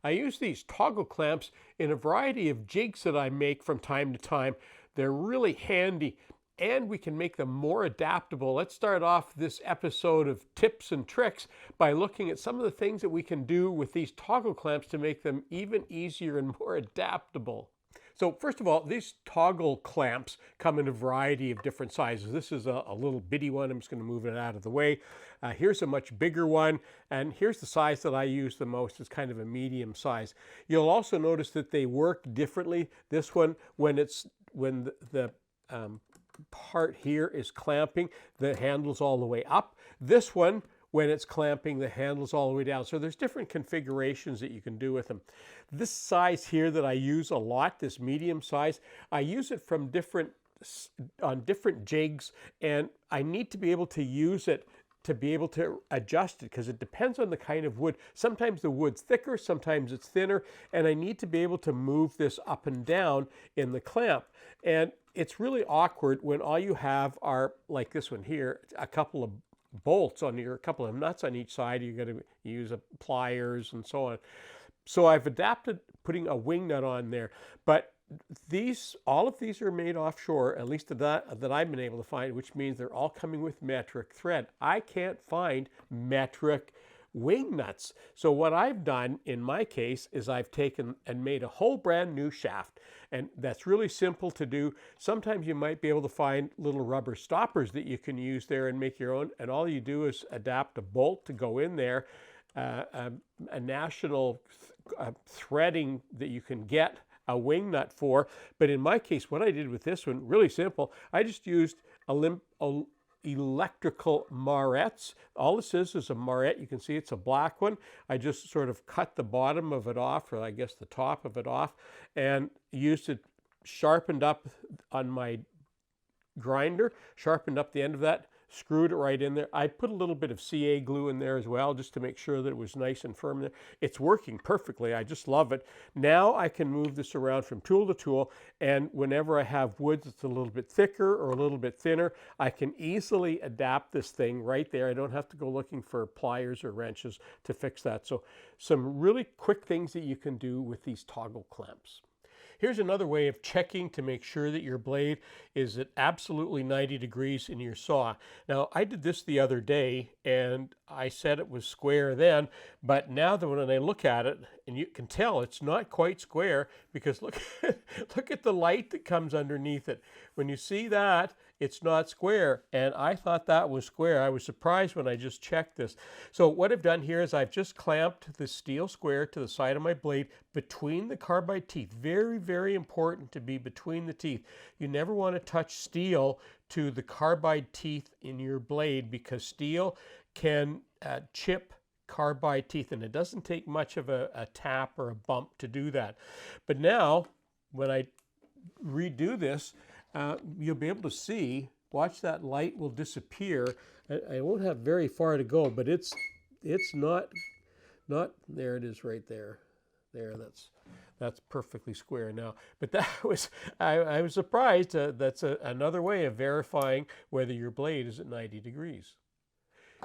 I use these toggle clamps in a variety of jigs that I make from time to time. They're really handy and we can make them more adaptable. Let's start off this episode of tips and tricks by looking at some of the things that we can do with these toggle clamps to make them even easier and more adaptable. So first of all, these toggle clamps come in a variety of different sizes. This is a little bitty one. I'm just going to move it out of the way. Here's a much bigger one, and here's the size that I use the most. It's kind of a medium size. You'll also notice that they work differently. This one, when the part here is clamping, the handle's all the way up. This one, when it's clamping, the handle's all the way down. So there's different configurations that you can do with them. This size here that I use a lot, this medium size, I use it from on different jigs, and I need to be able to use it to be able to adjust it because it depends on the kind of wood. Sometimes the wood's thicker, sometimes it's thinner, and I need to be able to move this up and down in the clamp. And it's really awkward when all you have are, like this one here, a couple of bolts on a couple of nuts on each side. You're going to use pliers and so on. So I've adapted putting a wing nut on there, but all of these are made offshore, at least that I've been able to find, which means they're all coming with metric thread. I can't find metric wing nuts. So what I've done in my case is I've taken and made a whole brand new shaft, and that's really simple to do. Sometimes you might be able to find little rubber stoppers that you can use there and make your own, and all you do is adapt a bolt to go in there, a national threading that you can get a wing nut for. But in my case, what I did with this one, really simple, I just used electrical marrettes. All this is a marrette. You can see it's a black one. I just sort of cut the bottom of it off, or I guess the top of it off, and used it, sharpened up on my grinder, sharpened up the end of that, screwed it right in there. I put a little bit of CA glue in there as well, just to make sure that it was nice and firm there. It's working perfectly. I just love it. Now I can move this around from tool to tool, and whenever I have wood that's a little bit thicker or a little bit thinner, I can easily adapt this thing right there. I don't have to go looking for pliers or wrenches to fix that. So some really quick things that you can do with these toggle clamps. Here's another way of checking to make sure that your blade is at absolutely 90 degrees in your saw. Now, I did this the other day, and I said it was square then, but now that when I look at it, and you can tell it's not quite square, because look, look at the light that comes underneath it. When you see that, it's not square, and I thought that was square. I was surprised when I just checked this. So what I've done here is I've just clamped the steel square to the side of my blade between the carbide teeth. Very, very important to be between the teeth. You never want to touch steel to the carbide teeth in your blade, because steel can chip carbide teeth, and it doesn't take much of a tap or a bump to do that. But now, when I redo this, you'll be able to see, watch, that light will disappear. I won't have very far to go, but it's not, there it is right there. There, that's perfectly square now. But that was, I was surprised. That's another way of verifying whether your blade is at 90 degrees.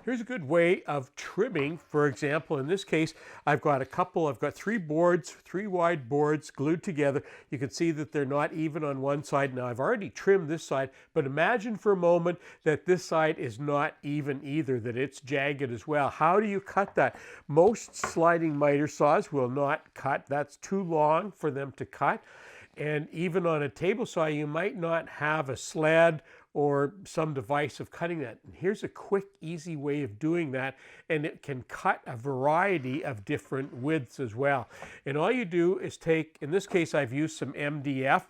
Here's a good way of trimming. For example, in this case, I've got three boards, three wide boards glued together. You can see that they're not even on one side. Now, I've already trimmed this side, but imagine for a moment that this side is not even either, that it's jagged as well. How do you cut that? Most sliding miter saws will not cut. That's too long for them to cut. And even on a table saw, you might not have a sled or some device of cutting that. And here's a quick, easy way of doing that, and it can cut a variety of different widths as well. And all you do is take, in this case, I've used some MDF,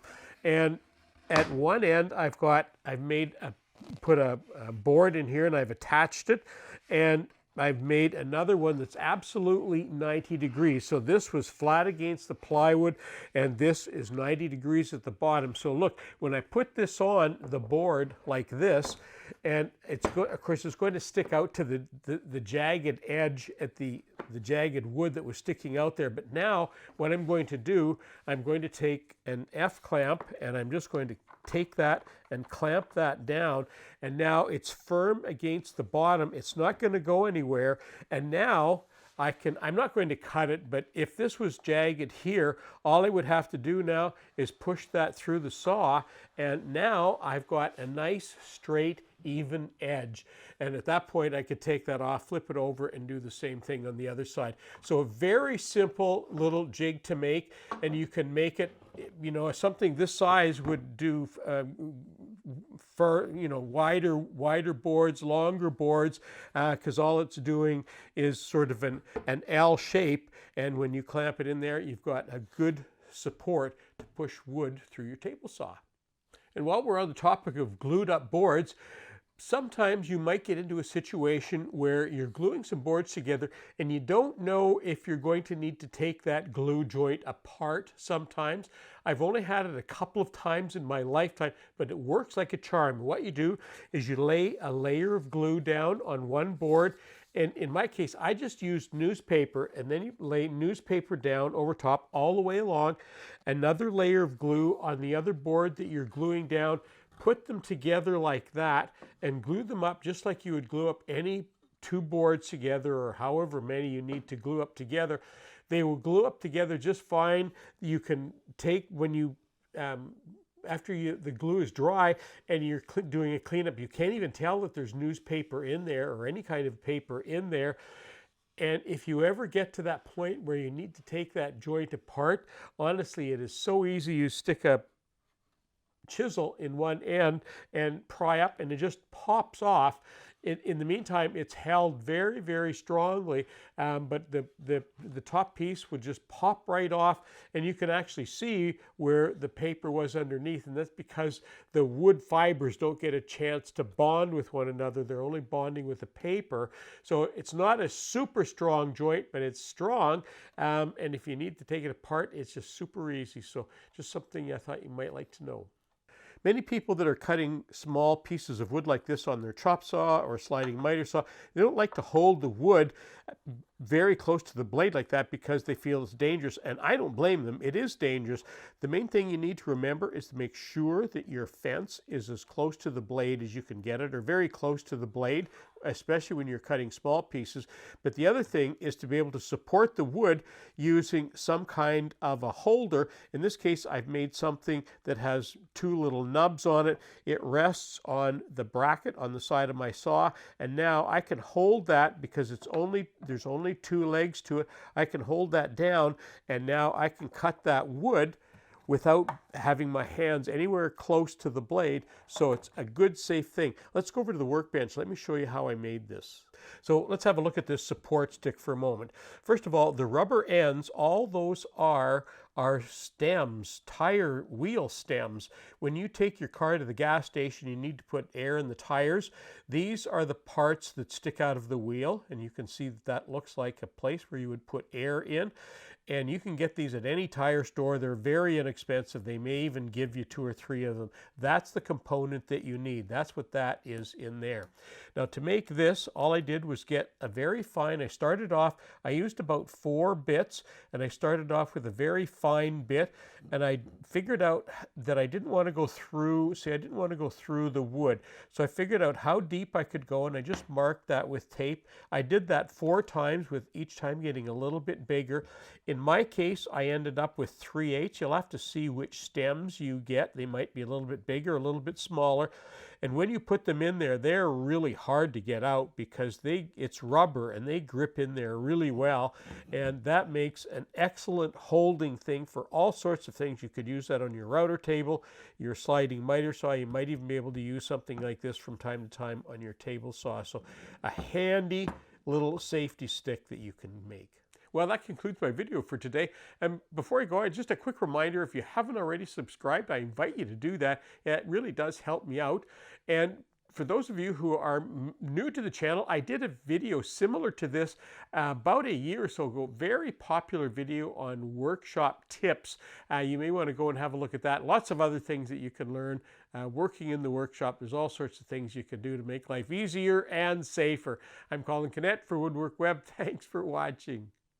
and at one end, put a board in here, and I've attached it, and I've made another one that's absolutely 90 degrees. So this was flat against the plywood, and this is 90 degrees at the bottom. So look, when I put this on the board like this, and of course it's going to stick out to the jagged edge at the jagged wood that was sticking out there. But now what I'm going to do, I'm going to take an F clamp, and I'm just going to take that and clamp that down, and now it's firm against the bottom. It's not going to go anywhere. And now I'm not going to cut it, but if this was jagged here, all I would have to do now is push that through the saw, and now I've got a nice straight even edge. And at that point I could take that off, flip it over, and do the same thing on the other side. So a very simple little jig to make, and you can make it, you know, something this size would do for, you know, wider boards, longer boards, because all it's doing is sort of an L shape, and when you clamp it in there, you've got a good support to push wood through your table saw. And while we're on the topic of glued up boards, sometimes you might get into a situation where you're gluing some boards together and you don't know if you're going to need to take that glue joint apart sometimes. I've only had it a couple of times in my lifetime, but it works like a charm. What you do is you lay a layer of glue down on one board, and in my case, I just used newspaper, and then you lay newspaper down over top all the way along, another layer of glue on the other board that you're gluing down, put them together like that, and glue them up just like you would glue up any two boards together, or however many you need to glue up together. They will glue up together just fine. You can take, when you after the glue is dry and you're doing a cleanup, you can't even tell that there's newspaper in there or any kind of paper in there. And if you ever get to that point where you need to take that joint apart, honestly, it is so easy. You stick a chisel in one end and pry up, and it just pops off. In the meantime, it's held very, very strongly, but the top piece would just pop right off, and you can actually see where the paper was underneath, and that's because the wood fibers don't get a chance to bond with one another. They're only bonding with the paper. So it's not a super strong joint, but it's strong, and if you need to take it apart, it's just super easy. So just something I thought you might like to know. Many people that are cutting small pieces of wood like this on their chop saw or sliding miter saw, they don't like to hold the wood very close to the blade like that because they feel it's dangerous, and I don't blame them. It is dangerous. The main thing you need to remember is to make sure that your fence is as close to the blade as you can get it, or very close to the blade, especially when you're cutting small pieces. But the other thing is to be able to support the wood using some kind of a holder. In this case, I've made something that has two little nubs on it. It rests on the bracket on the side of my saw, and now I can hold that because there's only two legs to it. I can hold that down, and now I can cut that wood without having my hands anywhere close to the blade, so it's a good, safe thing. Let's go over to the workbench. Let me show you how I made this. So let's have a look at this support stick for a moment. First of all, the rubber ends, all those are stems, tire wheel stems. When you take your car to the gas station, you need to put air in the tires. These are the parts that stick out of the wheel, and you can see that looks like a place where you would put air in. And you can get these at any tire store. They're very inexpensive. They may even give you 2 or 3 of them. That's the component that you need. That's what that is in there. Now, to make this, all I did was get a very fine, I used about 4 bits, and I started off with a very fine bit, and I figured out that I didn't want to go through, the wood. So I figured out how deep I could go, and I just marked that with tape. I did that 4 times, with each time getting a little bit bigger. In my case, I ended up with 3/8. You'll have to see which stems you get. They might be a little bit bigger, a little bit smaller. And when you put them in there, they're really hard to get out because it's rubber and they grip in there really well. And that makes an excellent holding thing for all sorts of things. You could use that on your router table, your sliding miter saw. You might even be able to use something like this from time to time on your table saw. So a handy little safety stick that you can make. Well, that concludes my video for today. And before I go, just a quick reminder, if you haven't already subscribed, I invite you to do that. It really does help me out. And for those of you who are new to the channel, I did a video similar to this about a year or so ago. Very popular video on workshop tips. You may want to go and have a look at that. Lots of other things that you can learn working in the workshop. There's all sorts of things you can do to make life easier and safer. I'm Colin Kennett for Woodwork Web. Thanks for watching.